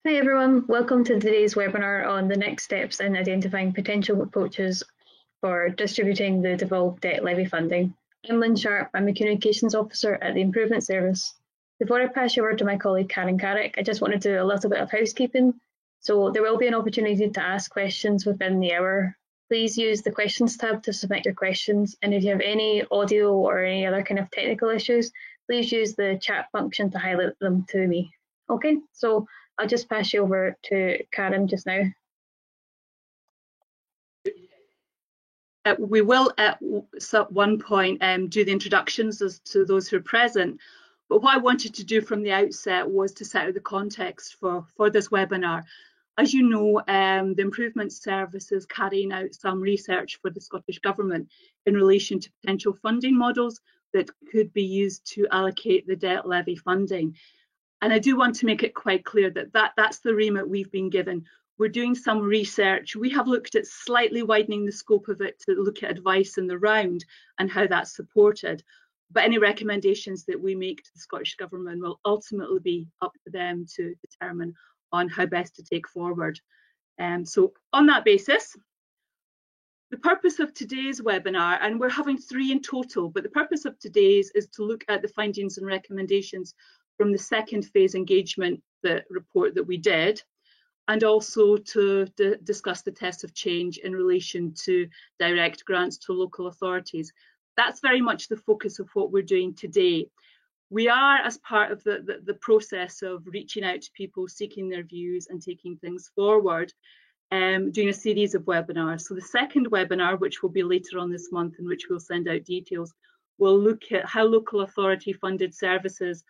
Hi everyone, welcome to today's webinar on the next steps in identifying potential approaches for distributing the devolved debt levy funding. I'm Lynn Sharp, I'm a Communications Officer at the Improvement Service. Before I pass you over to my colleague Karen Carrick, I just want to do a little bit of housekeeping. So there will be an opportunity to ask questions within the hour. Please use the questions tab to submit your questions, and if you have any audio or any other kind of technical issues, please use the chat function to highlight them to me. Okay, so I'll just pass you over to Karen just now. We will at one point do the introductions as to those who are present, but what I wanted to do from the outset was to set out the context for this webinar. As you know, the Improvement Service is carrying out some research for the Scottish Government in relation to potential funding models that could be used to allocate the debt levy funding. And I do want to make it quite clear that that's the remit we've been given. We're doing some research. We have looked at slightly widening the scope of it to look at advice in the round and how that's supported. But any recommendations that we make to the Scottish Government will ultimately be up to them to determine on how best to take forward. So on that basis, the purpose of today's webinar, and we're having 3 in total, but the purpose of today's is to look at the findings and recommendations from the second phase engagement report that we did, and also to discuss the test of change in relation to direct grants to local authorities. That's very much the focus of what we're doing today. We are, as part of the process of reaching out to people, seeking their views and taking things forward, doing a series of webinars. So the second webinar, which will be later on this month, in which we'll send out details, will look at how local authority funded services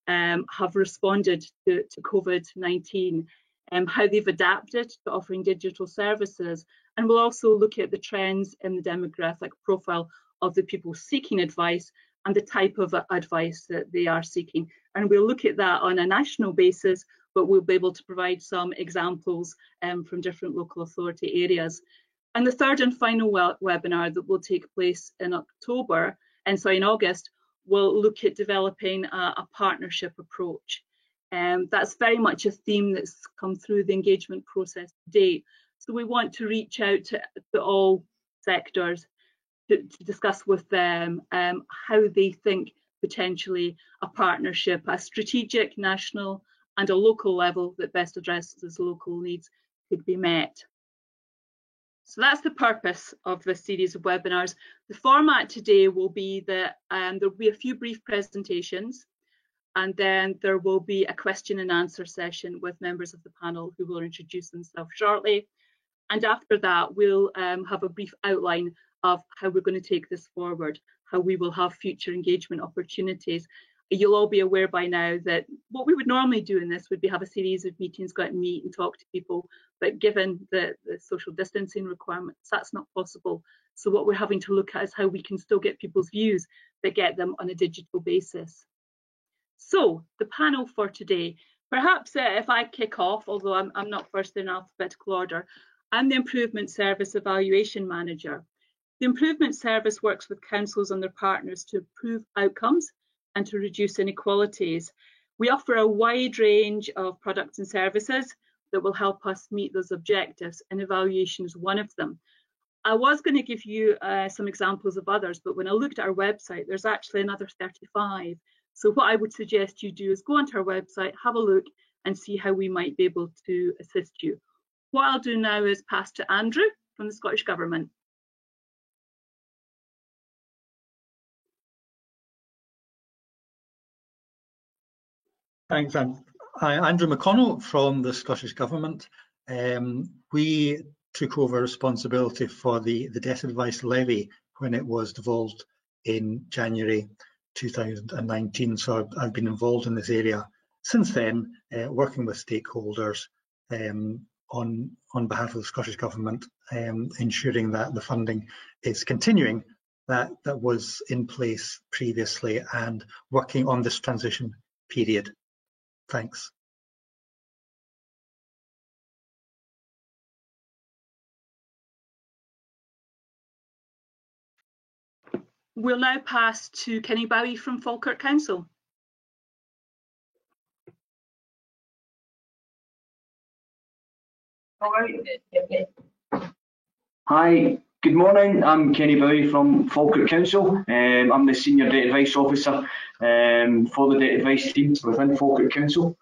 have responded to COVID-19, how they've adapted to offering digital services, and we'll also look at the trends in the demographic profile of the people seeking advice and the type of advice that they are seeking. And we'll look at that on a national basis, but we'll be able to provide some examples from different local authority areas. And the third and final webinar that will take place in August, will look at developing a partnership approach. That's very much a theme that's come through the engagement process to date. So we want to reach out to all sectors to discuss with them how they think potentially a partnership, a strategic, national and a local level that best addresses local needs could be met. So that's the purpose of this series of webinars. The format today will be that there will be a few brief presentations, and then there will be a question and answer session with members of the panel who will introduce themselves shortly. And after that, we'll have a brief outline of how we're going to take this forward, how we will have future engagement opportunities. You'll all be aware by now that what we would normally do in this would be have a series of meetings, go out and meet and talk to people, but given the social distancing requirements, that's not possible. So what we're having to look at is how we can still get people's views, but get them on a digital basis. So the panel for today, perhaps if I kick off, although I'm not first in alphabetical order, I'm the Improvement Service Evaluation Manager. The Improvement Service works with councils and their partners to improve outcomes and to reduce inequalities. We offer a wide range of products and services that will help us meet those objectives, and evaluation is one of them. I was going to give you some examples of others, but when I looked at our website, there's actually another 35. So what I would suggest you do is go onto our website, have a look and see how we might be able to assist you. What I'll do now is pass to Andrew from the Scottish Government. Thanks, I'm Andrew McConnell from the Scottish Government. We took over responsibility for the debt advice levy when it was devolved in January 2019. So I've been involved in this area since then, working with stakeholders on behalf of the Scottish Government, ensuring that the funding is continuing that was in place previously and working on this transition period. Thanks. We'll now pass to Kenny Bowie from Falkirk Council. All right. Hi, good morning. I'm Kenny Bowie from Falkirk Council. I'm the Senior Debt Advice Officer for the Debt Advice team within Falkirk Council.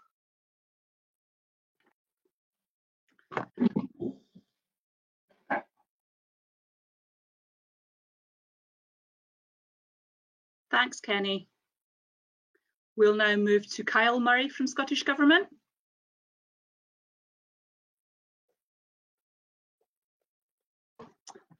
Thanks, Kenny. We'll now move to Kyle Murray from Scottish Government.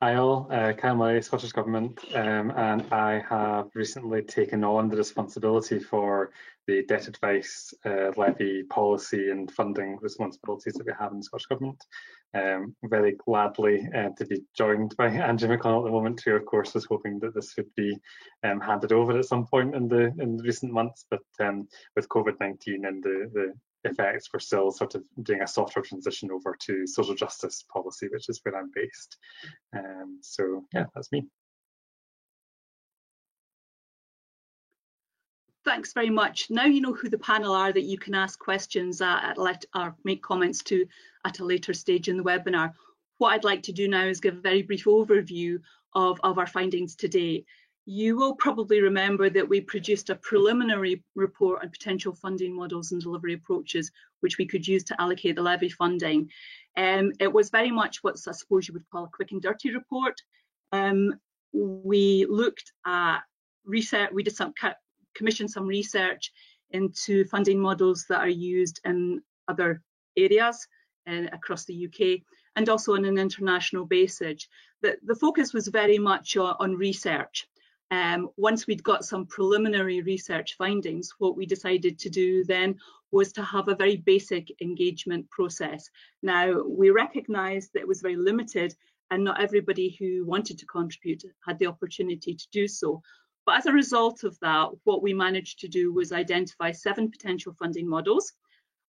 Hi all, Kyle Murray, Scottish Government, and I have recently taken on the responsibility for the debt advice levy policy and funding responsibilities that we have in the Scottish Government. Very gladly to be joined by Andrew McConnell at the moment, who of course was hoping that this would be handed over at some point in the recent months, but with COVID-19 and the effects, we're still sort of doing a softer transition over to social justice policy, which is where I'm based. So yeah, that's me. Thanks very much. Now you know who the panel are that you can ask questions or make comments to at a later stage in the webinar. What I'd like to do now is give a very brief overview of our findings today. You will probably remember that we produced a preliminary report on potential funding models and delivery approaches which we could use to allocate the levy funding. It was very much what I suppose you would call a quick and dirty report. We looked at research, we did commissioned some research into funding models that are used in other areas across the UK and also on an international basis. The focus was very much on research. Once we'd got some preliminary research findings, what we decided to do then was to have a very basic engagement process. Now, we recognised that it was very limited and not everybody who wanted to contribute had the opportunity to do so. But as a result of that, what we managed to do was identify 7 potential funding models,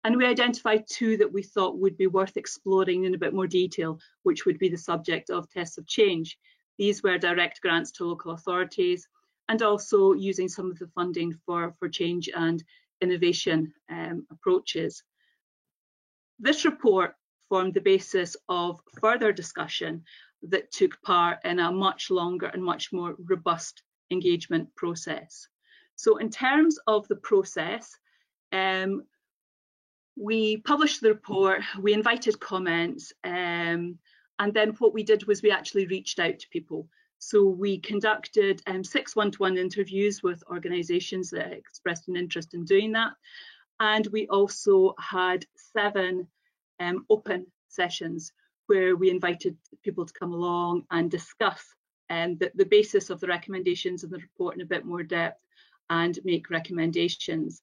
and we identified 2 that we thought would be worth exploring in a bit more detail, which would be the subject of tests of change. These were direct grants to local authorities and also using some of the funding for change and innovation approaches. This report formed the basis of further discussion that took part in a much longer and much more robust engagement process. So in terms of the process, we published the report, we invited comments, and then what we did was we actually reached out to people. So we conducted 6 one-to-one interviews with organisations that expressed an interest in doing that. And we also had 7 open sessions where we invited people to come along and discuss the basis of the recommendations in the report in a bit more depth and make recommendations.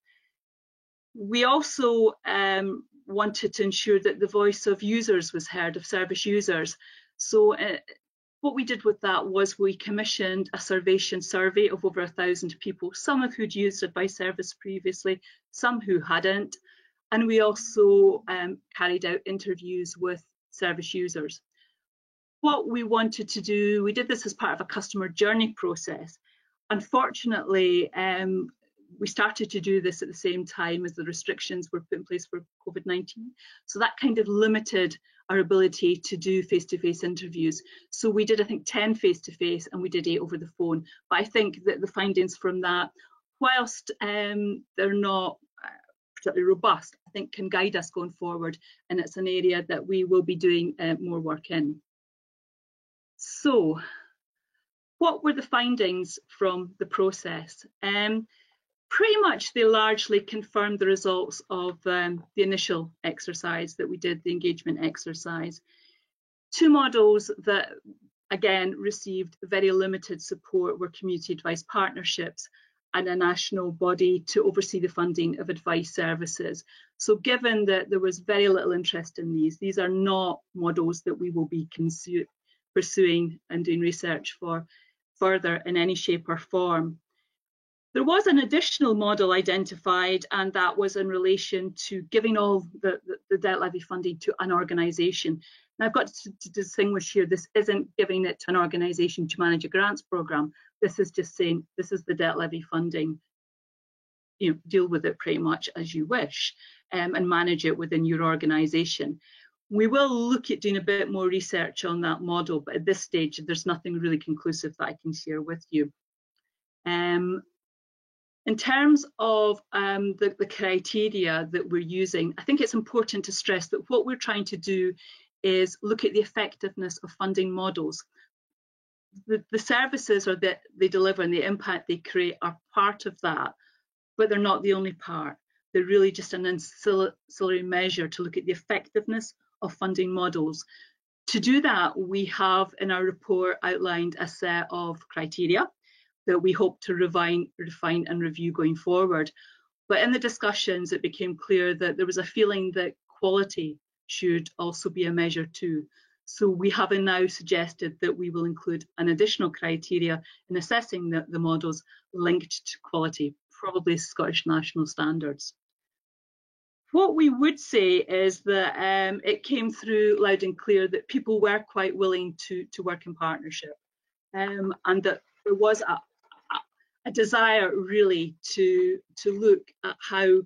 We also wanted to ensure that the voice of users was heard, of service users. So what we did with that was we commissioned a Survation survey of over 1,000 people, some of who'd used Advice Service previously, some who hadn't. And we also carried out interviews with service users. What we wanted to do, we did this as part of a customer journey process. Unfortunately, we started to do this at the same time as the restrictions were put in place for COVID-19. So that kind of limited our ability to do face-to-face interviews. So we did, I think, 10 face-to-face and we did 8 over the phone. But I think that the findings from that, whilst they're not particularly robust, I think can guide us going forward. And it's an area that we will be doing more work in. So what were the findings from the process? Pretty much they largely confirmed the results of the initial exercise that we did, the engagement exercise. 2 models that again received very limited support were community advice partnerships and a national body to oversee the funding of advice services. So given that there was very little interest in these are not models that we will be pursuing and doing research for further in any shape or form. There was an additional model identified, and that was in relation to giving all the debt levy funding to an organisation. Now I've got to distinguish here, this isn't giving it to an organisation to manage a grants programme. This is just saying, this is the debt levy funding, you know, deal with it pretty much as you wish and manage it within your organisation. We will look at doing a bit more research on that model, but at this stage, there's nothing really conclusive that I can share with you. In terms of the criteria that we're using, I think it's important to stress that what we're trying to do is look at the effectiveness of funding models. The services that they deliver and the impact they create are part of that, but they're not the only part. They're really just an ancillary measure to look at the effectiveness of funding models. To do that, we have in our report outlined a set of criteria that we hope to refine and review going forward. But in the discussions, it became clear that there was a feeling that quality should also be a measure too. So we have now suggested that we will include an additional criteria in assessing the models linked to quality, probably Scottish national standards. What we would say is that it came through loud and clear that people were quite willing to work in partnership, and that there was a desire really to look at how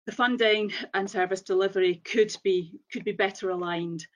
the funding and service delivery could be better aligned.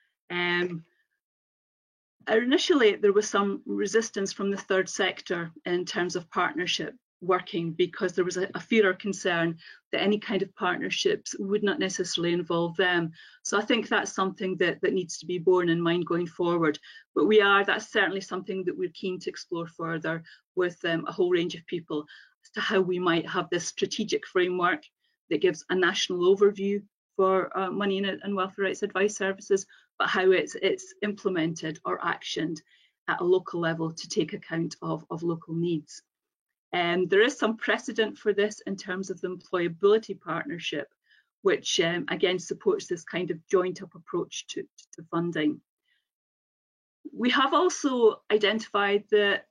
Initially, there was some resistance from the third sector in terms of partnership working, because there was a fear or concern that any kind of partnerships would not necessarily involve them. So I think that's something that needs to be borne in mind going forward. But that's certainly something that we're keen to explore further with a whole range of people as to how we might have this strategic framework that gives a national overview for money and welfare rights advice services, but how it's implemented or actioned at a local level to take account of local needs. There is some precedent for this in terms of the employability partnership, which again supports this kind of joint up approach to funding. We have also identified that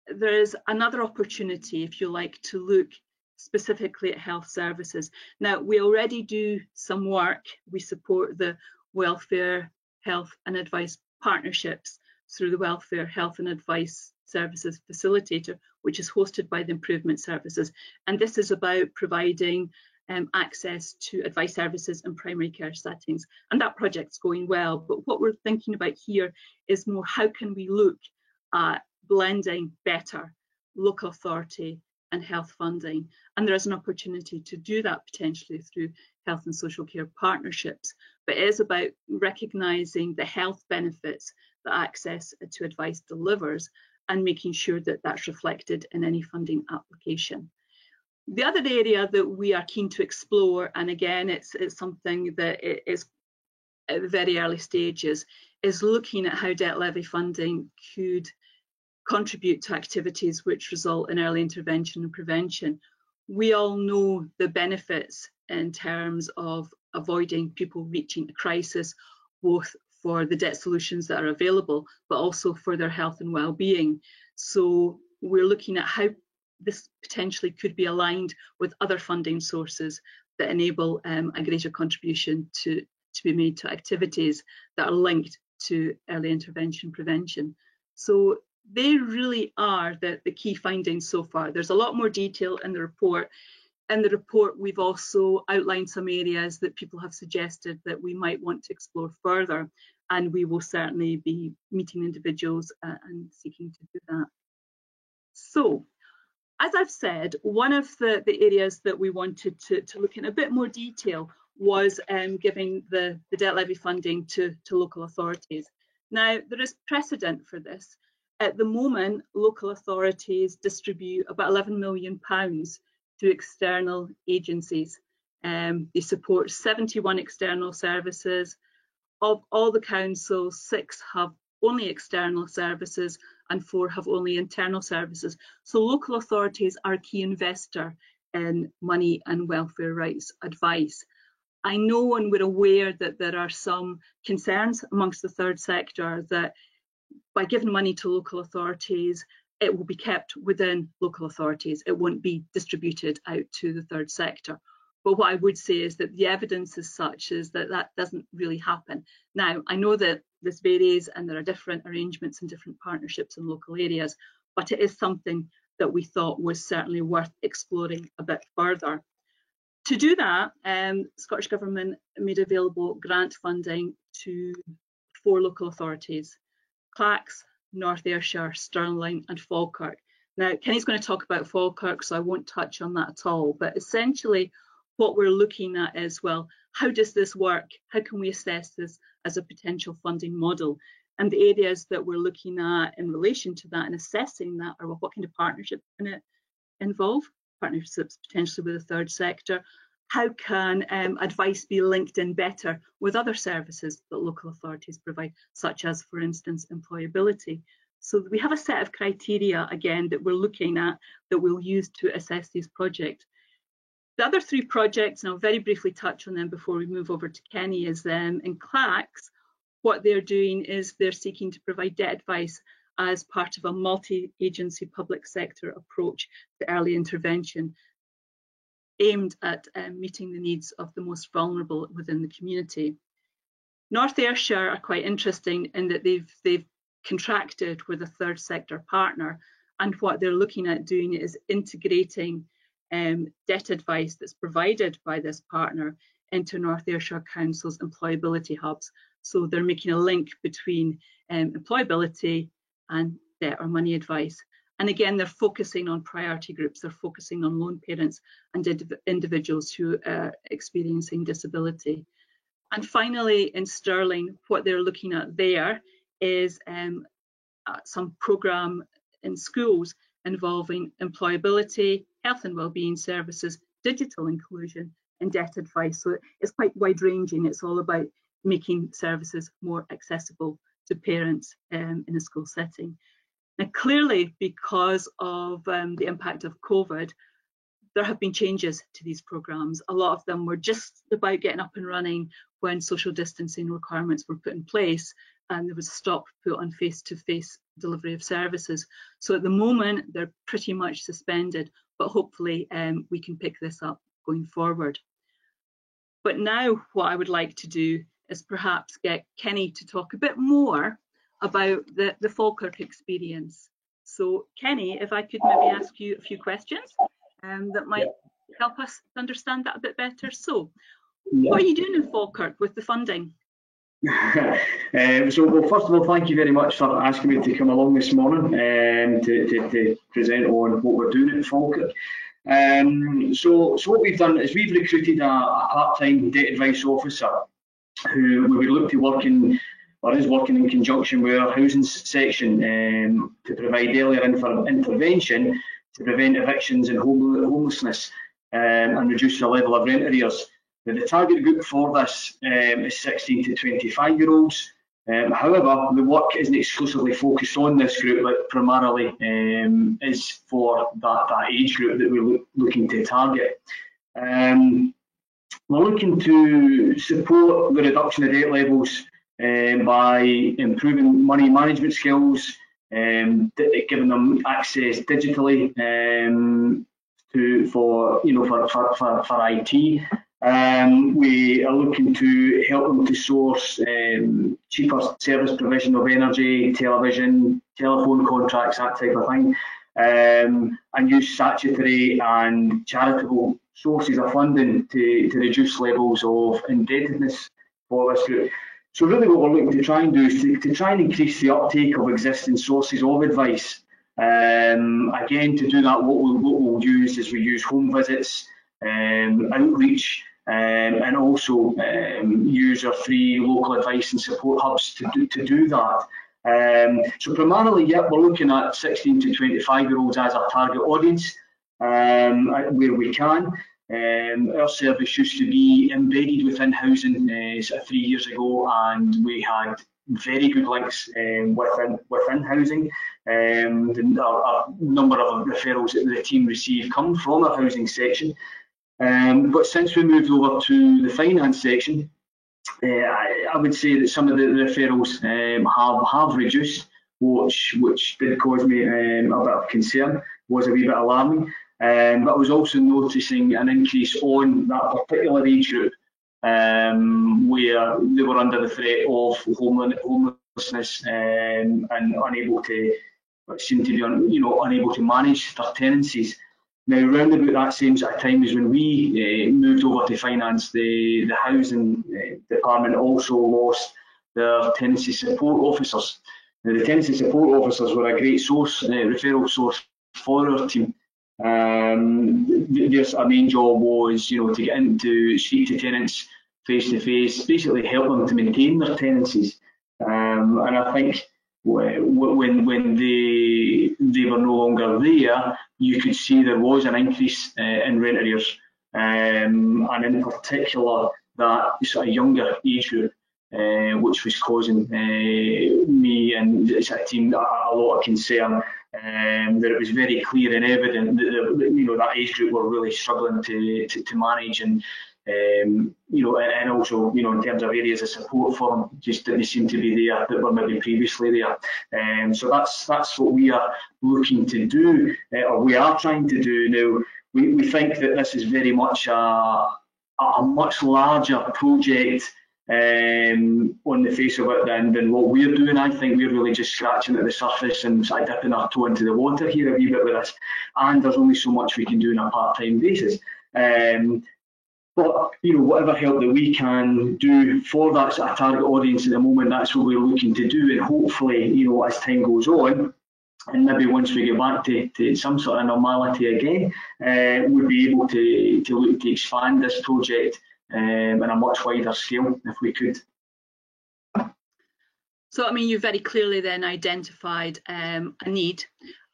there is another opportunity, if you like, to look specifically at health services. Now, we already do some work. We support the Welfare, Health and Advice partnerships through the Welfare, Health and Advice Services Facilitator, which is hosted by the Improvement Services. And this is about providing access to advice services in primary care settings. And that project's going well. But what we're thinking about here is more, how can we look at blending better local authority and health funding? And there is an opportunity to do that potentially through health and social care partnerships. But it is about recognising the health benefits that access to advice delivers and making sure that that's reflected in any funding application. The other area that we are keen to explore, and again, it's something that is at the very early stages, is looking at how debt levy funding could contribute to activities which result in early intervention and prevention. We all know the benefits in terms of avoiding people reaching a crisis, both for the debt solutions that are available, but also for their health and well-being. So we're looking at how this potentially could be aligned with other funding sources that enable a greater contribution to be made to activities that are linked to early intervention prevention. So they really are the key findings so far. There's a lot more detail in the report. In the report, we've also outlined some areas that people have suggested that we might want to explore further, and we will certainly be meeting individuals and seeking to do that. So, as I've said, one of the areas that we wanted to look in a bit more detail was giving the debt levy funding to local authorities. Now, there is precedent for this. At the moment, local authorities distribute about £11 million to external agencies. They support 71 external services. Of all the councils, 6 have only external services and 4 have only internal services. So local authorities are a key investor in money and welfare rights advice. I know and we're aware that there are some concerns amongst the third sector that by giving money to local authorities, it will be kept within local authorities. It won't be distributed out to the third sector. But what I would say is that the evidence is such is that that doesn't really happen. Now, I know that this varies and there are different arrangements and different partnerships in local areas, but it is something that we thought was certainly worth exploring a bit further. To do that, Scottish Government made available grant funding to 4 local authorities: Clacks, North Ayrshire, Stirling and Falkirk. Now, Kenny's going to talk about Falkirk, so I won't touch on that at all, but essentially what we're looking at is, well, how does this work? How can we assess this as a potential funding model? And the areas that we're looking at in relation to that and assessing that are, well, what kind of partnership can it involve? Partnerships potentially with the third sector. How can advice be linked in better with other services that local authorities provide, such as, for instance, employability? So we have a set of criteria, again, that we're looking at that we'll use to assess these projects. The other 3 projects, and I'll very briefly touch on them before we move over to Kenny, is in Clacks. What they're doing is they're seeking to provide debt advice as part of a multi-agency public sector approach to early intervention, aimed at meeting the needs of the most vulnerable within the community. North Ayrshire are quite interesting in that they've contracted with a third sector partner, and what they're looking at doing is integrating debt advice that's provided by this partner into North Ayrshire Council's employability hubs. So they're making a link between employability and debt or money advice. And again, they're focusing on priority groups. They're focusing on lone parents and individuals who are experiencing disability. And finally, in Stirling, what they're looking at there is some programme in schools involving employability, health and wellbeing services, digital inclusion and debt advice. So it's quite wide ranging. It's all about making services more accessible to parents in a school setting. Now, clearly, because of the impact of COVID, there have been changes to these programmes. A lot of them were just about getting up and running when social distancing requirements were put in place and there was a stop put on face-to-face delivery of services. So at the moment, they're pretty much suspended, but hopefully we can pick this up going forward. But now what I would like to do is perhaps get Kenny to talk a bit more about the Falkirk experience. So Kenny, if I could maybe ask you a few questions that might help us understand that a bit better. So what are you doing in Falkirk with the funding? So, well, first of all, thank you very much for asking me to come along this morning to present on what we're doing at Falkirk. So what we've done is we've recruited a part-time debt advice officer who we would look to work in, or is working in conjunction with our housing section to provide earlier intervention to prevent evictions and homelessness and reduce the level of rent arrears. Now, the target group for this is 16 to 25-year-olds. However, the work isn't exclusively focused on this group, but primarily is for that age group that we're looking to target. We're looking to support the reduction of debt levels by improving money management skills, giving them access digitally for IT. We are looking to help them to source cheaper service provision of energy, television, telephone contracts, that type of thing, and use statutory and charitable sources of funding to reduce levels of indebtedness for this group. So really what we're looking to try and do is to try and increase the uptake of existing sources of advice. Again, to do that, what we'll use is we use home visits, outreach, and also use our 3 local advice and support hubs to do that. So primarily, we're looking at 16 to 25-year-olds as our target audience, where we can. Our service used to be embedded within housing 3 years ago, and we had very good links within housing. A number of referrals that the team received come from our housing section. But since we moved over to the finance section, I would say that some of the referrals have reduced, which did cause me a bit of concern, was a wee bit alarming. But I was also noticing an increase on that particular age group where they were under the threat of homelessness and unable to manage their tenancies. Now, round about that same sort of time is when we moved over to finance, the housing department also lost their tenancy support officers. Now, the tenancy support officers were a great source, referral source for our team. Our main job was, to get into speak to tenants face to face, basically help them to maintain their tenancies. And I think when they were no longer there, you could see there was an increase in rent arrears, and in particular that sort of younger age group, which was causing me and the team a lot of concern. That it was very clear and evident that that age group were really struggling to manage, and and also in terms of areas of support for them just didn't seem to be there that were maybe previously there. So that's what we are looking to do, or we are trying to do now. We think that this is very much a much larger project on the face of it than what we're doing. I think we're really just scratching at the surface and sort of dipping our toe into the water here a wee bit with this, and there's only so much we can do on a part-time basis. But whatever help that we can do for that sort of target audience at the moment, that's what we're looking to do, and hopefully, as time goes on, and maybe once we get back to some sort of normality again, we'll be able to look to expand this project on a much wider scale if we could. So, I mean, you've very clearly then identified a need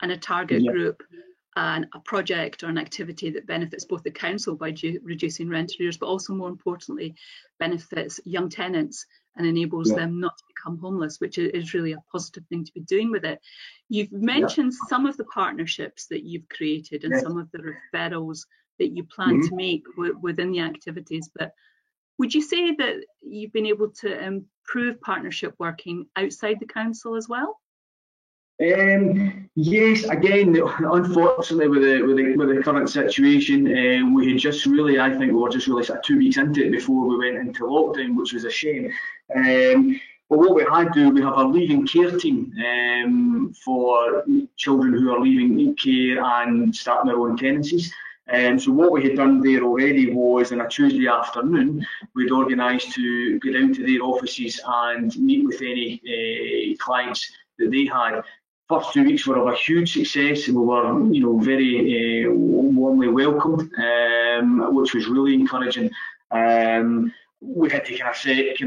and a target group, and a project or an activity that benefits both the council by reducing rent arrears, but also, more importantly, benefits young tenants and enables them not to become homeless, which is really a positive thing to be doing with it. You've mentioned some of the partnerships that you've created and some of the referrals that you plan to make within the activities, but would you say that you've been able to improve partnership working outside the council as well? Yes, again, unfortunately with the current situation, we had just really, I think we were just really sort of 2 weeks into it before we went into lockdown, which was a shame. But what we had to do, we have a leaving care team for children who are leaving care and starting their own tenancies. So what we had done there already was, on a Tuesday afternoon, we'd organised to go down to their offices and meet with any clients that they had. First 2 weeks were of a huge success, and we were, very warmly welcomed, which was really encouraging. We had to kind of set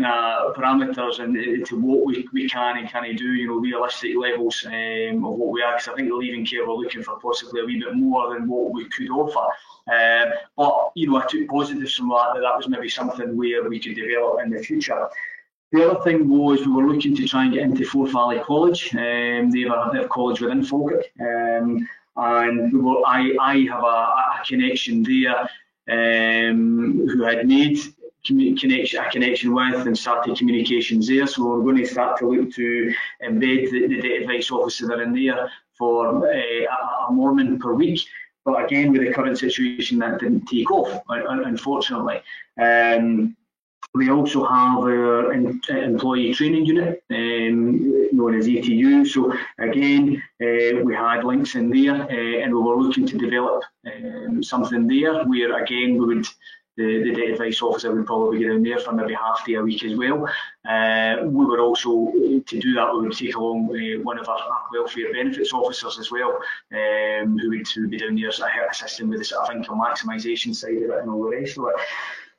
parameters into what we can and can't do, realistic levels of what we are, because I think the leaving care were looking for possibly a wee bit more than what we could offer. But I took positives from that was maybe something where we could develop in the future. The other thing was we were looking to try and get into Forth Valley College. They have a college within Falkirk, and I have a connection there who had made a connection with and started communications there. So we're going to start to look to embed the data advice officer that are in there for a morning per week. But again, with the current situation, that didn't take off, unfortunately. We also have our employee training unit, known as ATU. So again, we had links in there, and we were looking to develop something there where, again, the data advice officer would probably get in there for maybe half day a week as well. We would also, to do that, we would take along one of our welfare benefits officers as well, who would be down there assisting with the sort of income maximisation side of it and all the rest of it.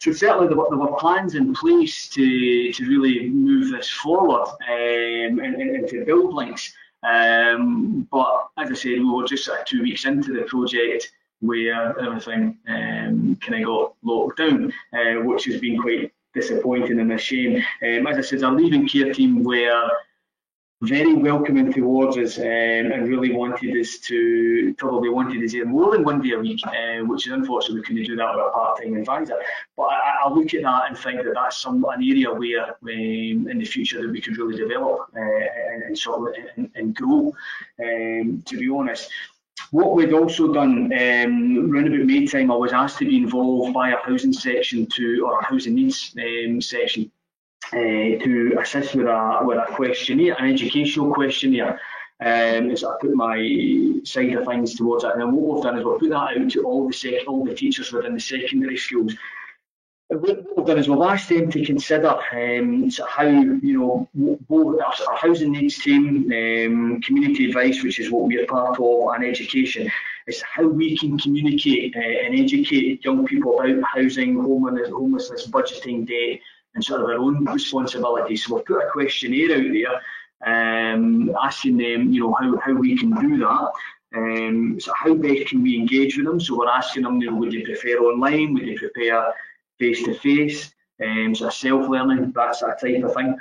So certainly there were plans in place to really move this forward and to build links. But as I said, we were just sort of 2 weeks into the project where everything kind of got locked down, which has been quite disappointing and a shame. As I said, our leaving care team were very welcoming towards us, and really wanted us here more than 1 day a week, which is unfortunately we couldn't do that with a part-time advisor. But I look at that and think that that's an area where in the future that we could really develop and grow, to be honest. What we'd also done, around about May time, I was asked to be involved by a housing section or a housing needs section to assist with a questionnaire, an educational questionnaire. So I put my side of things towards it, and then what we've done is we've put that out to all the teachers within the secondary schools. What we've done is we've asked them to consider how, both our housing needs team, community advice, which is what we're part of, and education, is how we can communicate and educate young people about housing, homelessness, budgeting, debt, and sort of their own responsibilities. So we've put a questionnaire out there, asking them, how we can do that. So how best can we engage with them? So we're asking them, would they prefer online? Would they prefer face-to-face, sort of self-learning, that type of thing,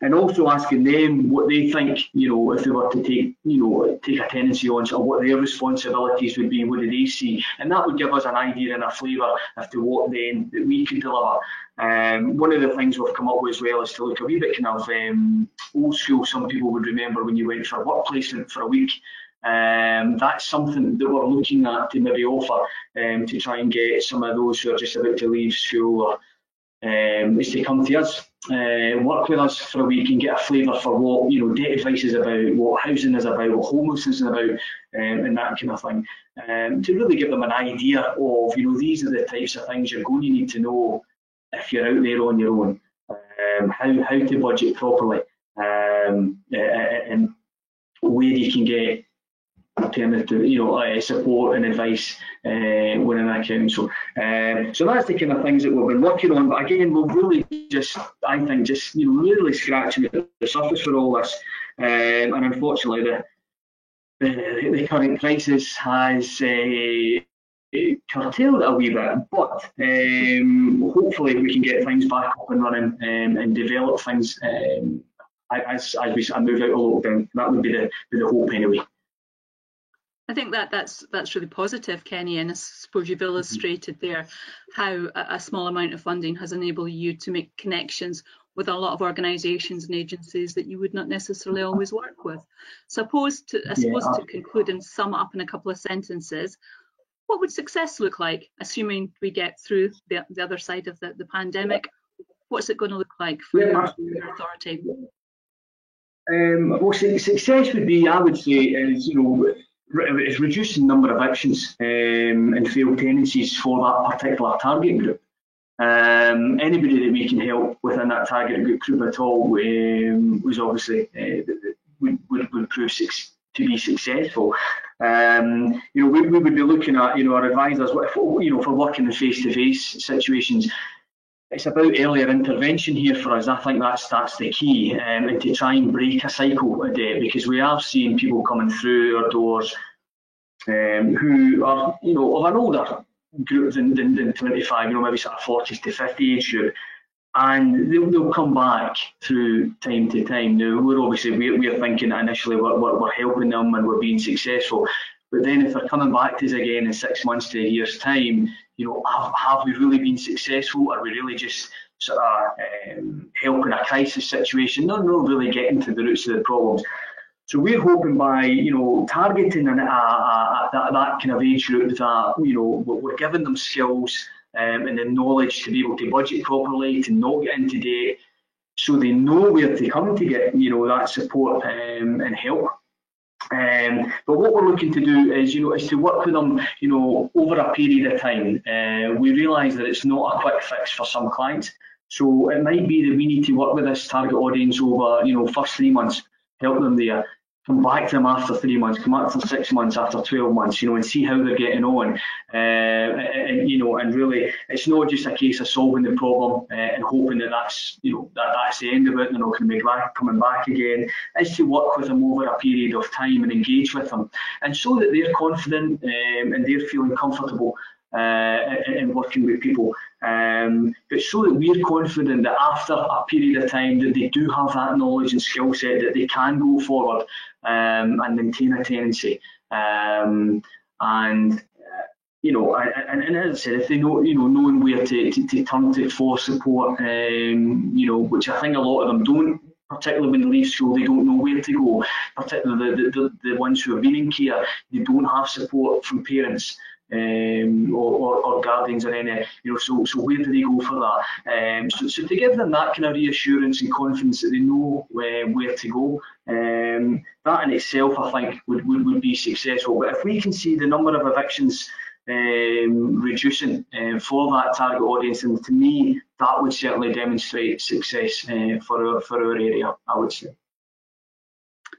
and also asking them what they think, if they were to take a tenancy on, sort of what their responsibilities would be, what do they see, and that would give us an idea and a flavour as to what then that we could deliver. One of the things we've come up with as well is to look a wee bit kind of old school. Some people would remember when you went for a work placement for a week. That's something that we're looking at to maybe offer to try and get some of those who are just about to leave school or is to come to us, work with us for a week and get a flavour for what debt advice is about, what housing is about, what homelessness is about, and that kind of thing, to really give them an idea of these are the types of things you're going to need to know if you're out there on your own, how to budget properly, and where you can get alternative, support and advice within that council. So that's the kind of things that we've been working on. But again, we've really I think really scratching the surface for all this. And unfortunately, the current crisis has curtailed it a wee bit. But hopefully, we can get things back up and running and develop things as we move out of lockdown. That would be the hope anyway. I think that's really positive, Kenny, and I suppose you've illustrated there how a small amount of funding has enabled you to make connections with a lot of organisations and agencies that you would not necessarily always work with. So I suppose to conclude and sum it up in a couple of sentences, what would success look like, assuming we get through the other side of the pandemic? What's it going to look like for your authority? Well, success would be, I would say, is reducing the number of evictions and failed tenancies for that particular target group. Anybody that we can help within that target group at all was obviously would prove to be successful. We would be looking at our advisors for working in face-to-face situations. It's about earlier intervention here for us. I think that's the key, and to try and break a cycle of debt, because we are seeing people coming through our doors who are of an older group than 25, maybe sort of 40s to 50 age group, and they'll come back through time to time. Now we're thinking that initially we're helping them and we're being successful. But then if they're coming back to us again in 6 months to a year's time, have we really been successful? Are we really just sort of helping a crisis situation? Not really getting to the roots of the problems. So we're hoping by targeting that kind of age group that we're giving them skills and the knowledge to be able to budget properly, to not get into debt, so they know where to come to get that support and help. But what we're looking to do is to work with them over a period of time. We realise that it's not a quick fix for some clients, so it might be that we need to work with this target audience over first 3 months, help them there, come back to them after 3 months, come back after 6 months, after 12 months, and see how they're getting on. And really, it's not just a case of solving the problem and hoping that that's the end of it and they're not going to be coming back again. It's to work with them over a period of time and engage with them, and so that they're confident and they're feeling comfortable in working with people. But so that we're confident that after a period of time that they do have that knowledge and skill set, that they can go forward and maintain a tenancy. And as I said, if they know, knowing where to turn to for support, which I think a lot of them don't, particularly when they leave school, they don't know where to go. Particularly the ones who have been in care, they don't have support from parents. or guardians or any, so where do they go for that? So to give them that kind of reassurance and confidence that they know where to go, that in itself I think would be successful. But if we can see the number of evictions reducing for that target audience, and to me that would certainly demonstrate success for our area, I would say.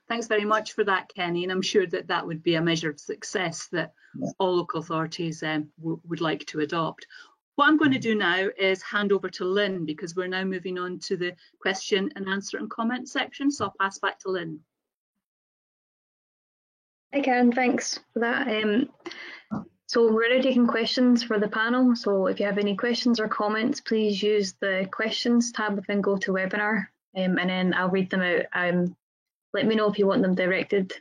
Thanks very much for that, Kenny, and I'm sure that that would be a measure of success that all local authorities would like to adopt. What I'm going to do now is hand over to Lynn, because we're now moving on to the question and answer and comment section, so I'll pass back to Lynn. Hi Karen, thanks for that. So we're already taking questions for the panel, so if you have any questions or comments, please use the questions tab within GoToWebinar, and then I'll read them out. Let me know if you want them directed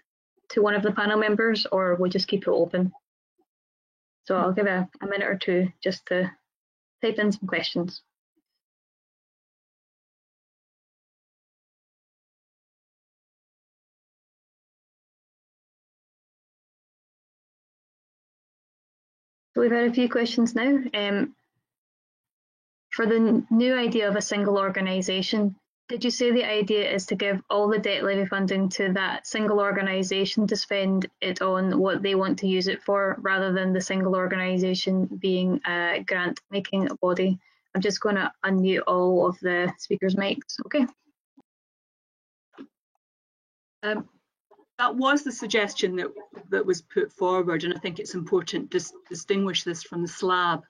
to one of the panel members, or we'll just keep it open. So I'll give a minute or two just to type in some questions. So we've had a few questions now. For the new idea of a single organisation, did you say the idea is to give all the debt levy funding to that single organisation to spend it on what they want to use it for, rather than the single organisation being a grant-making body? I'm just going to unmute all of the speakers' mics, okay? That was the suggestion that was put forward, and I think it's important to distinguish this from the SLAB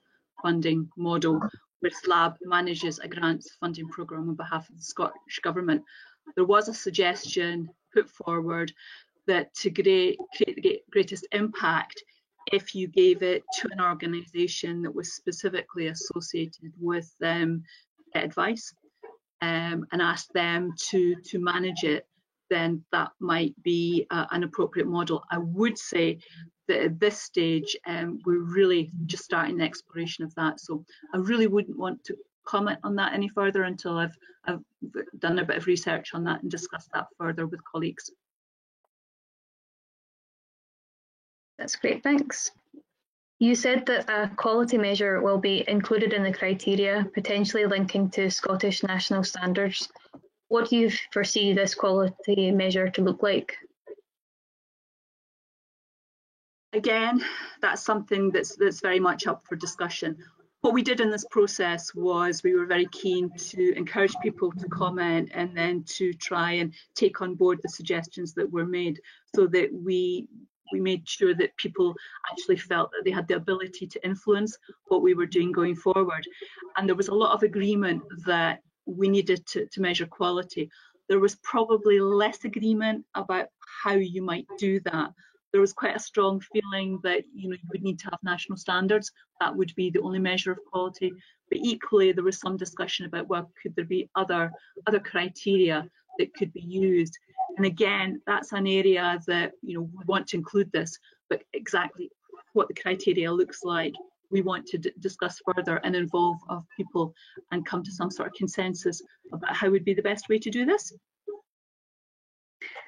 funding model, where SLAB manages a grants funding programme on behalf of the Scottish Government. There was a suggestion put forward that to create the greatest impact, if you gave it to an organisation that was specifically associated with debt advice and asked them to manage it, then that might be an appropriate model. I would say that at this stage, we're really just starting the exploration of that. So I really wouldn't want to comment on that any further until I've done a bit of research on that and discussed that further with colleagues. That's great, thanks. You said that a quality measure will be included in the criteria, potentially linking to Scottish national standards. What do you foresee this quality measure to look like? Again, that's something that's very much up for discussion. What we did in this process was we were very keen to encourage people to comment and then to try and take on board the suggestions that were made, so that we made sure that people actually felt that they had the ability to influence what we were doing going forward. And there was a lot of agreement that we needed to measure quality. There was probably less agreement about how you might do that. There was quite a strong feeling that you would need to have national standards. That would be the only measure of quality. But equally, there was some discussion about, well, could there be other criteria that could be used? And again, that's an area that we want to include this, but exactly what the criteria looks like, we want to discuss further and involve people and come to some sort of consensus about how would be the best way to do this.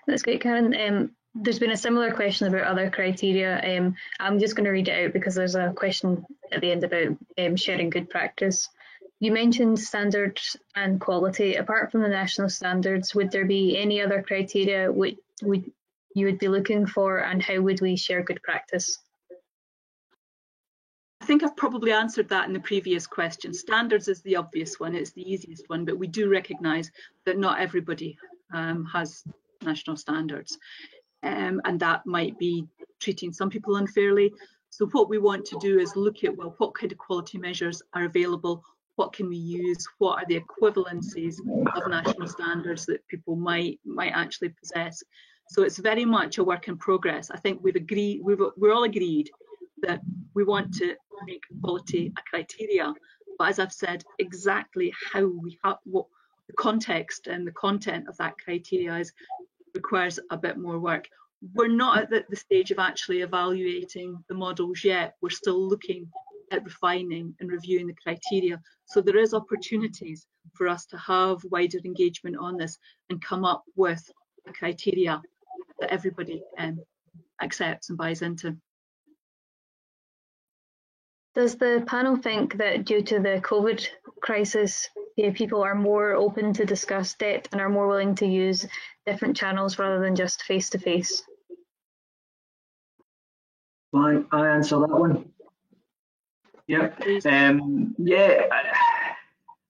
That's great, Karen. There's been a similar question about other criteria. I'm just going to read it out because there's a question at the end about sharing good practice. You mentioned standards and quality. Apart from the national standards, would there be any other criteria you would be looking for, and how would we share good practice? I think I've probably answered that in the previous question. Standards is the obvious one, it's the easiest one, but we do recognise that not everybody has national standards. And that might be treating some people unfairly. So what we want to do is look at, well, what kind of quality measures are available, what can we use, what are the equivalencies of national standards that people might actually possess. So it's very much a work in progress. I think we're all agreed that we want to make quality a criteria, but as I've said, exactly what the context and the content of that criteria requires a bit more work. We're not at the stage of actually evaluating the models yet. We're still looking at refining and reviewing the criteria. So there is opportunities for us to have wider engagement on this and come up with a criteria that everybody accepts and buys into. Does the panel think that due to the COVID crisis, people are more open to discuss debt and are more willing to use different channels rather than just face-to-face? I answer that one. Yeah.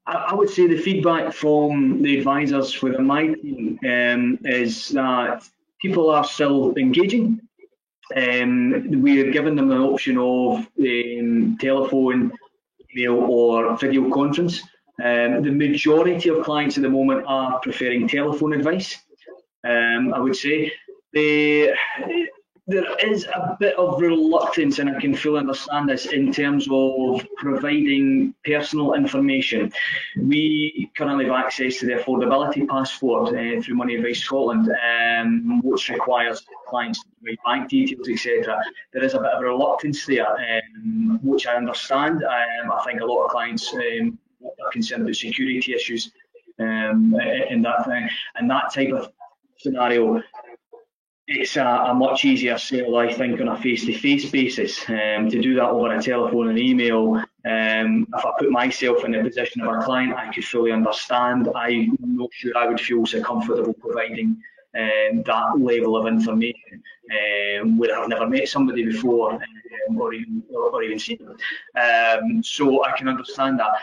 I would say the feedback from the advisors within my team is that people are still engaging. We are giving them an option of telephone, email or video conference. The majority of clients at the moment are preferring telephone advice. I would say there is a bit of reluctance, and I can fully understand this, in terms of providing personal information. We currently have access to the affordability passport through Money Advice Scotland, which requires clients to provide bank details, etc. There is a bit of reluctance there, which I understand. I think a lot of clients are concerned about security issues in that type of scenario. It's a much easier sale, I think, on a face-to-face basis. To do that over a telephone and email, if I put myself in the position of a client, I could fully understand. I'm not sure I would feel so comfortable providing that level of information where I've never met somebody before or even seen them. So I can understand that.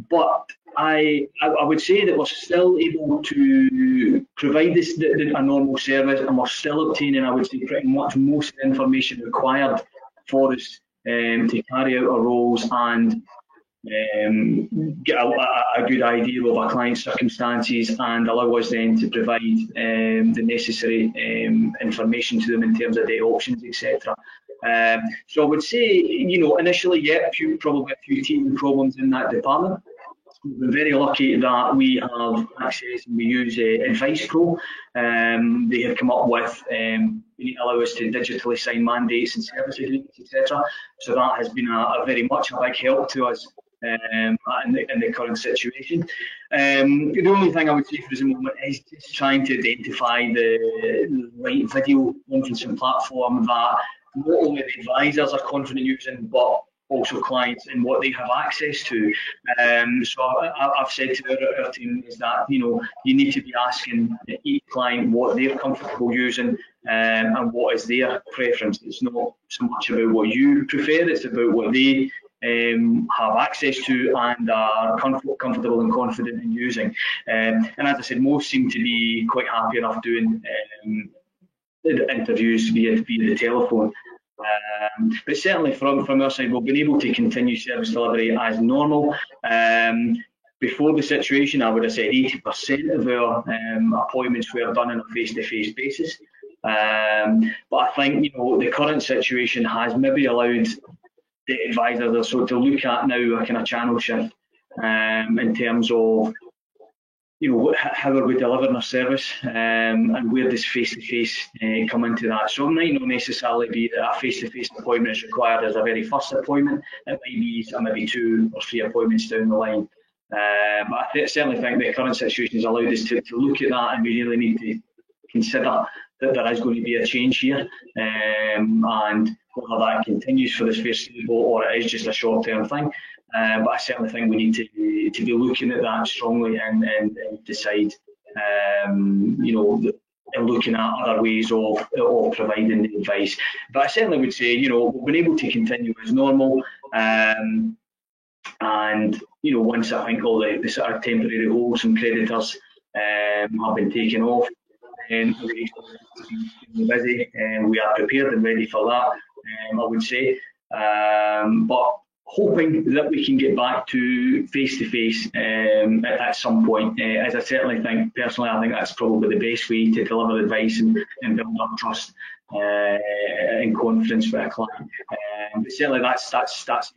But I would say that we're still able to provide a normal service, and we're still obtaining, I would say, pretty much most of the information required for us to carry out our roles and get a good idea of our client's circumstances and allow us then to provide the necessary information to them in terms of debt options, etc. So I would say, initially, probably a few teething problems in that department. We've been very lucky that we have access and we use Advice Pro. They have come up with allow us to digitally sign mandates and service agreements, etc. So that has been a very much a big help to us in the current situation. The only thing I would say for us at the moment is just trying to identify the right video conferencing platform that not only the advisors are confident using, but also clients and what they have access to. So I've said to our team is that you need to be asking each client what they're comfortable using and what is their preference. It's not so much about what you prefer, it's about what they have access to and are comfortable and confident in using. And as I said, most seem to be quite happy enough doing interviews via the telephone. But certainly from our side, we've been able to continue service delivery as normal. Before the situation, I would have said 80% of our appointments were done on a face-to-face basis. But I think the current situation has maybe allowed the advisors to look at now a kind of channel shift in terms of how are we delivering our service and where does face-to-face come into that. So it might not necessarily be that a face-to-face appointment is required as a very first appointment. It might be maybe 2 or 3 appointments down the line. But I certainly think the current situation has allowed us to look at that, and we really need to consider that there is going to be a change here, and whether that continues for this foreseeable or it is just a short-term thing. But I certainly think we need to be looking at that strongly and decide, and looking at other ways of providing the advice. But I certainly would say, we've been able to continue as normal, and once I think all the sort of temporary holds and creditors have been taken off, and we're busy, and we are prepared and ready for that, I would say. But hoping that we can get back to face-to-face at some point, as I certainly think, personally, I think that's probably the best way to deliver advice and build up trust and confidence for a client. But certainly that's how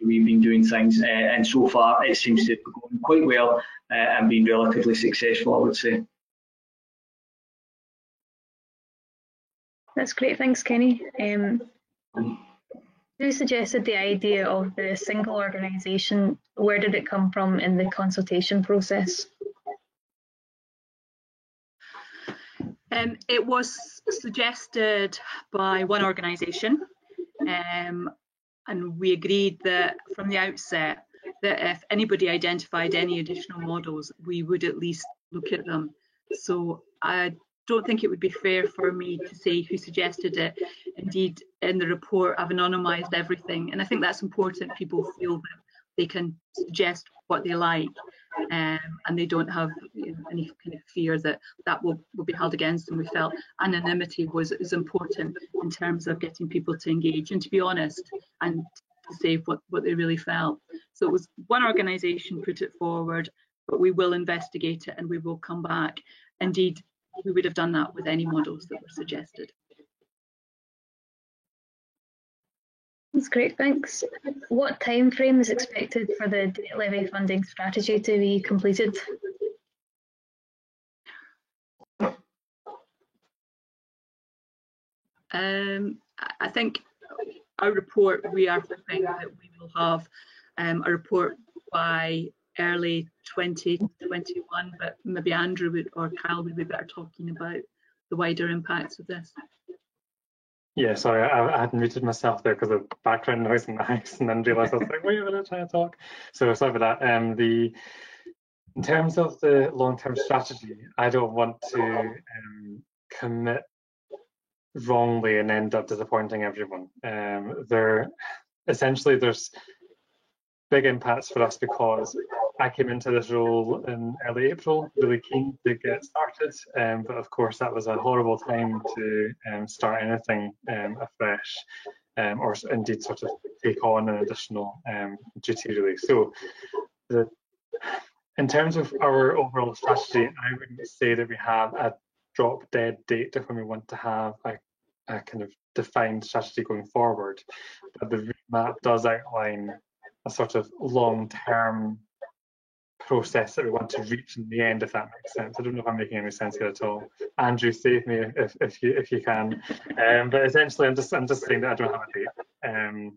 we've been doing things, and so far it seems to be going quite well and been relatively successful, I would say. That's great, thanks Kenny. You suggested the idea of the single organisation. Where did it come from in the consultation process? It was suggested by one organisation. and we agreed that from the outset that if anybody identified any additional models, we would at least look at them. So I don't think it would be fair for me to say who suggested it. Indeed, in the report, I've anonymised everything, and I think that's important. People feel that they can suggest what they like, and they don't have any kind of fear that that will be held against them. We felt anonymity is important in terms of getting people to engage and to be honest and to say what they really felt. So it was one organisation put it forward, but we will investigate it and we will come back. Indeed, we would have done that with any models that were suggested. That's great, thanks. What time frame is expected for the debt levy funding strategy to be completed? I think our report, we are hoping that we will have a report by early 2021, but maybe Andrew or Kyle would be better talking about the wider impacts of this. Yeah, sorry, I hadn't muted myself there because of background noise in the house, and then realised I was like, wait a minute, trying to talk. So sorry for that. In terms of the long-term strategy, I don't want to commit wrongly and end up disappointing everyone. Essentially, there's big impacts for us because I came into this role in early April, really keen to get started, but of course that was a horrible time to start anything afresh, or indeed sort of take on an additional duty really. So in terms of our overall strategy, I wouldn't say that we have a drop dead date of when we want to have a kind of defined strategy going forward, but the roadmap does outline a sort of long-term process that we want to reach in the end, if that makes sense. I don't know if I'm making any sense here at all. Andrew, save me if you can. But essentially, I'm just saying that I don't have a date,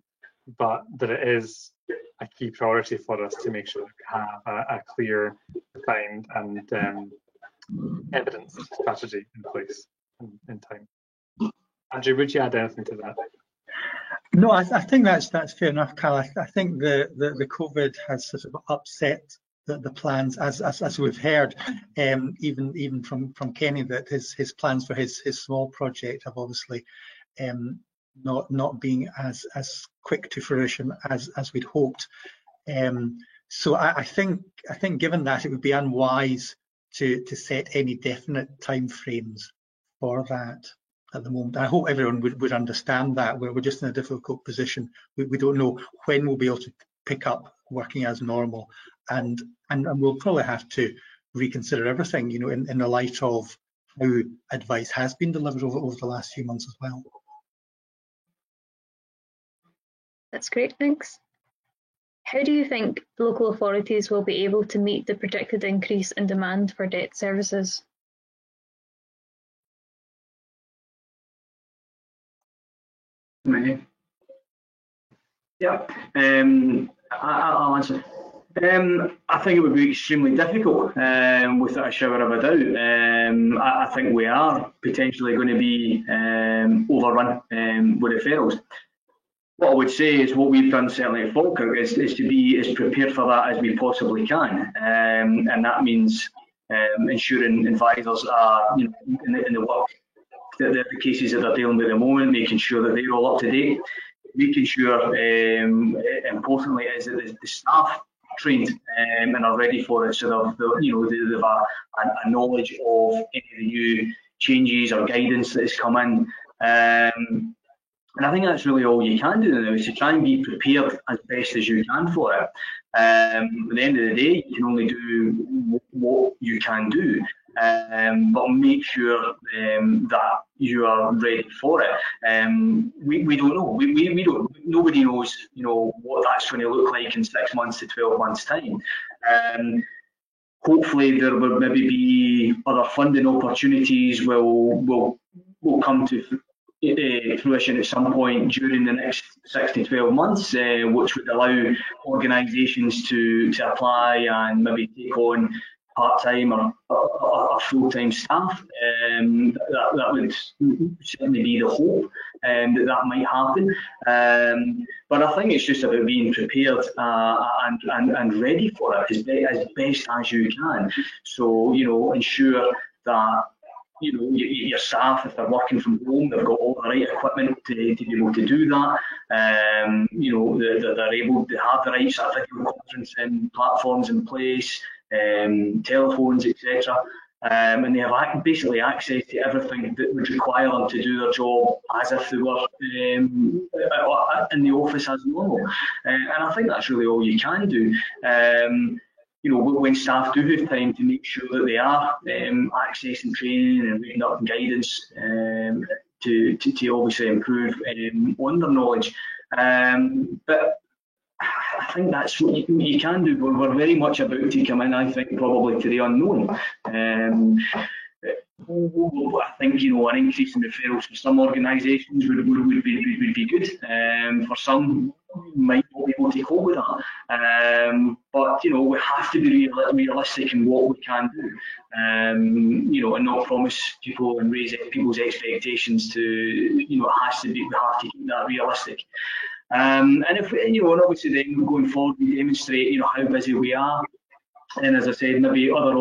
but that it is a key priority for us to make sure that we have a clear, defined, and evidenced strategy in place in time. Andrew, would you add anything to that? No, I think that's fair enough, Cal. I think the COVID has sort of upset the plans, as we've heard, even from Kenny, that his plans for his small project have obviously not being as quick to fruition as we'd hoped. So I think given that, it would be unwise to set any definite time frames for that at the moment. I hope everyone would understand that. We're just in a difficult position. We don't know when we'll be able to pick up working as normal, and we'll probably have to reconsider everything, in the light of how advice has been delivered over the last few months as well. That's great, thanks. How do you think local authorities will be able to meet the projected increase in demand for debt services? Yeah, I'll answer. I think it would be extremely difficult, without a shadow of a doubt. I think we are potentially going to be overrun with referrals. What I would say is what we've done certainly at Falkirk is to be as prepared for that as we possibly can, and that means ensuring advisors are in the work, the cases that they're dealing with at the moment, making sure that they're all up to date, making sure, importantly, is that the staff trained and are ready for it, so they've a knowledge of any of the new changes or guidance that has come in. And I think that's really all you can do now, is to try and be prepared as best as you can for it. At the end of the day, you can only do what you can do, but make sure that you are ready for it. We don't know. We don't. Nobody knows, what that's going to look like in 6 months to 12 months time. Hopefully, there will maybe be other funding opportunities will come to fruition at some point during the next 6 to 12 months, which would allow organisations to apply and maybe take on part-time or full-time staff. That would certainly be the hope that might happen. But I think it's just about being prepared and ready for it as best as you can. So, ensure that your staff, if they're working from home, they've got all the right equipment to be able to do that. They're able to have the right sort of video conferencing platforms in place, telephones, etc. And they have basically access to everything that would require them to do their job as if they were in the office as normal. And I think that's really all you can do. When staff do have time, to make sure that they are accessing training and reading up guidance to obviously improve on their knowledge. But I think that's what you can do. We're very much about to come in, I think, probably to the unknown. I think an increase in referrals for some organisations would be good. For some, might not be able to cope with that. But we have to be realistic in what we can do. And not promise people and raise people's expectations to. It has to be. We have to keep that realistic. And if and obviously then going forward, we demonstrate how busy we are. And as I said, maybe other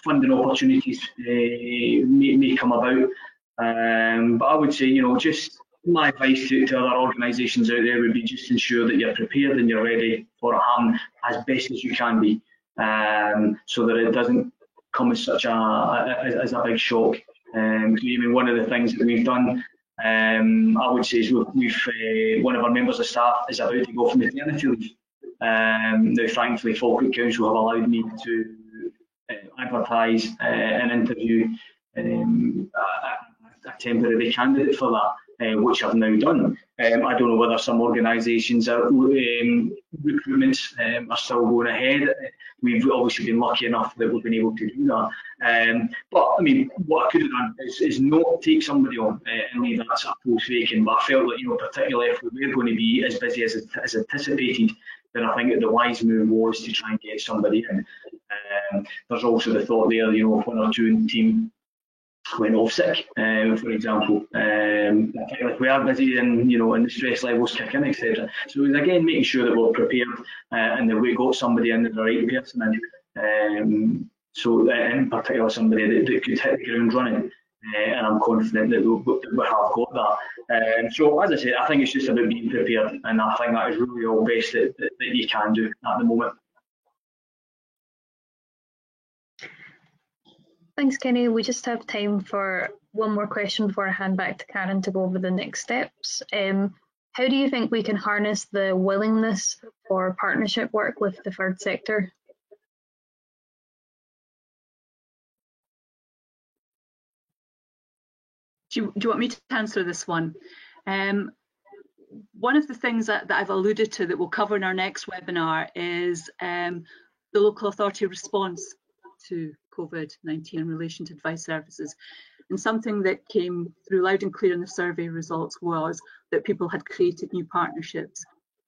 funding opportunities may come about. But I would say, just my advice to other organisations out there would be just ensure that you're prepared and you're ready for it happening as best as you can be, so that it doesn't come as such a big shock. One of the things that we've done, I would say, is we've one of our members of staff is about to go for maternity leave. Now, thankfully, Falkirk Council have allowed me to advertise and interview a temporary candidate for that, which I've now done. I don't know whether some organisations' recruitments are still going ahead. We've obviously been lucky enough that we've been able to do that. But I mean, what I could have done is not take somebody on and leave that sort of post vacant. But I felt that, particularly if we were going to be as busy as anticipated, then I think that the wise move was to try and get somebody in. There's also the thought there, if one or two in the team went off sick, for example. If we are busy and and the stress levels kick in, etc. So again, making sure that we're prepared and that we got somebody in, the right person in. So in particular, somebody that could hit the ground running. And I'm confident that we have got that. So as I said, I think it's just about being prepared, and I think that is really all best that you can do at the moment. Thanks, Kenny. We just have time for one more question before I hand back to Karen to go over the next steps. How do you think we can harness the willingness for partnership work with the third sector? Do you want me to answer this one? One of the things that I've alluded to that we'll cover in our next webinar is the local authority response to COVID-19 in relation to advice services. And something that came through loud and clear in the survey results was that people had created new partnerships,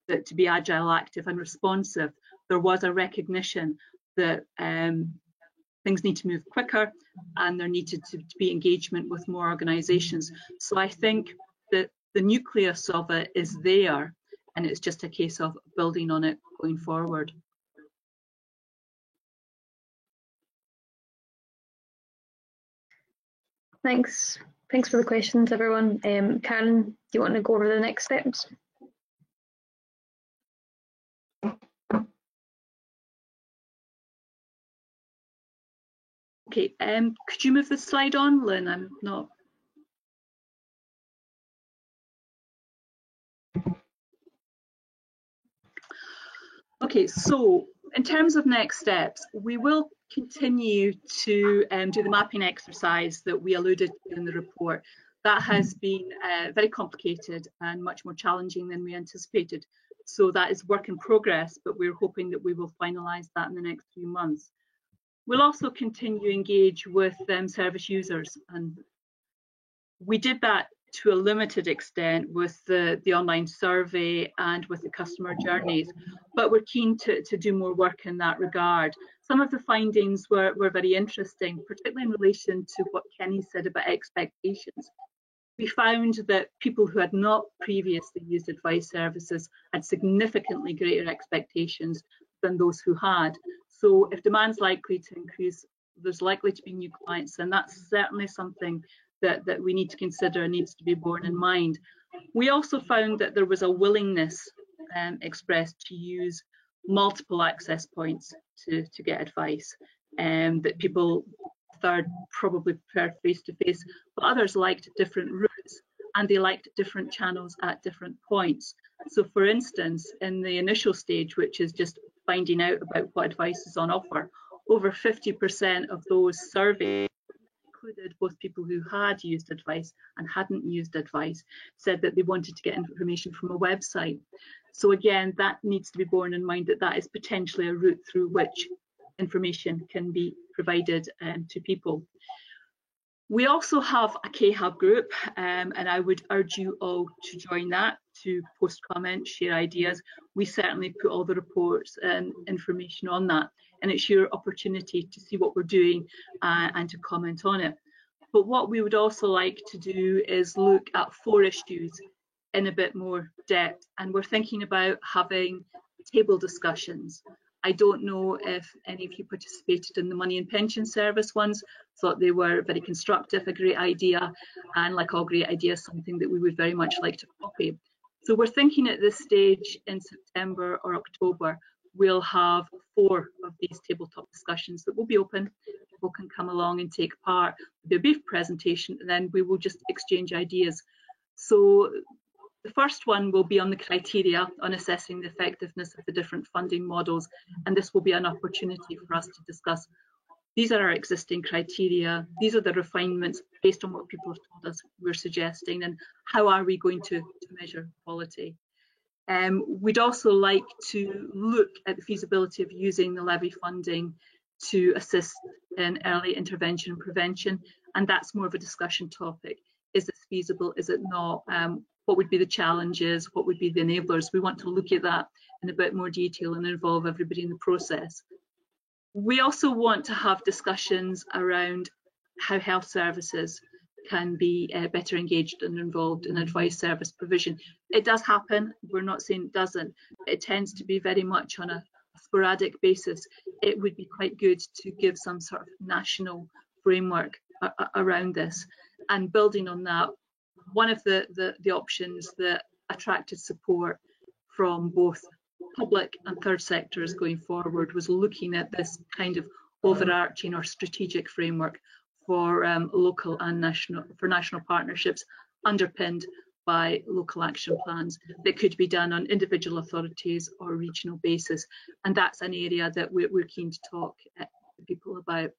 that to be agile, active and responsive, there was a recognition that things need to move quicker and there needed to be engagement with more organisations. So I think that the nucleus of it is there, and it's just a case of building on it going forward. Thanks for the questions, everyone. Karen, do you want to go over the next steps? Okay, could you move the slide on, Lynn? I'm not. Okay, so in terms of next steps, we will continue to do the mapping exercise that we alluded to in the report. That has been very complicated and much more challenging than we anticipated. So that is work in progress, but we're hoping that we will finalise that in the next few months. We'll also continue to engage with service users, and we did that to a limited extent with the online survey and with the customer journeys, but we're keen to do more work in that regard. Some of the findings were very interesting, particularly in relation to what Kenny said about expectations. We found that people who had not previously used advice services had significantly greater expectations than those who had. So if demand's likely to increase, there's likely to be new clients, and that's certainly something that we need to consider and needs to be borne in mind. We also found that there was a willingness expressed to use multiple access points to get advice, and that people third probably preferred face-to-face, but others liked different routes and they liked different channels at different points. So for instance, in the initial stage, which is just finding out about what advice is on offer, over 50% of those surveyed, included both people who had used advice and hadn't used advice, said that they wanted to get information from a website. So again, that needs to be borne in mind, that that is potentially a route through which information can be provided to people. We also have a K-Hub group, and I would urge you all to join that, to post comments, share ideas. We certainly put all the reports and information on that, and it's your opportunity to see what we're doing and to comment on it. But what we would also like to do is look at 4 issues in a bit more depth, and we're thinking about having table discussions. I don't know if any of you participated in the Money and Pension Service ones, thought they were very constructive, a great idea, and like all great ideas, something that we would very much like to copy. So we're thinking at this stage in September or October, we'll have 4 of these tabletop discussions that will be open. People can come along and take part. There'll be a brief presentation, and then we will just exchange ideas. So the first one will be on the criteria on assessing the effectiveness of the different funding models, and this will be an opportunity for us to discuss. These are our existing criteria, these are the refinements based on what people have told us we're suggesting, and how are we going to measure quality. We'd also like to look at the feasibility of using the levy funding to assist in early intervention and prevention, and that's more of a discussion topic. Is this feasible, is it not? What would be the challenges, what would be the enablers? We want to look at that in a bit more detail and involve everybody in the process. We also want to have discussions around how health services can be better engaged and involved in advice service provision. It does happen, we're not saying it doesn't. It tends to be very much on a sporadic basis. It would be quite good to give some sort of national framework around this. And building on that, one of the options that attracted support from both public and third sectors going forward was looking at this kind of overarching or strategic framework for local and national partnerships, underpinned by local action plans that could be done on individual authorities or regional basis. And that's an area that we're keen to talk to people about.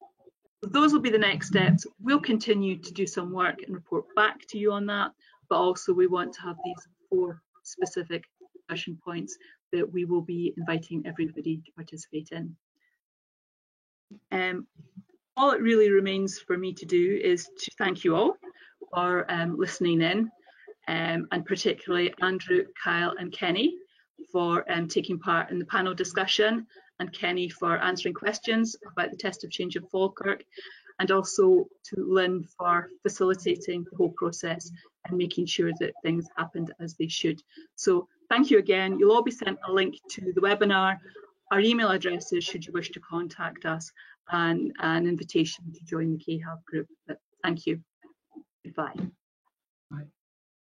Those will be the next steps. We'll continue to do some work and report back to you on that, but also we want to have these 4 specific discussion points that we will be inviting everybody to participate in. All it really remains for me to do is to thank you all for listening in, and particularly Andrew, Kyle and Kenny for taking part in the panel discussion, and Kenny for answering questions about the test of change in Falkirk, and also to Lynn for facilitating the whole process and making sure that things happened as they should. So thank you again. You'll all be sent a link to the webinar, our email addresses should you wish to contact us, and an invitation to join the K-Hub group. But thank you. Goodbye.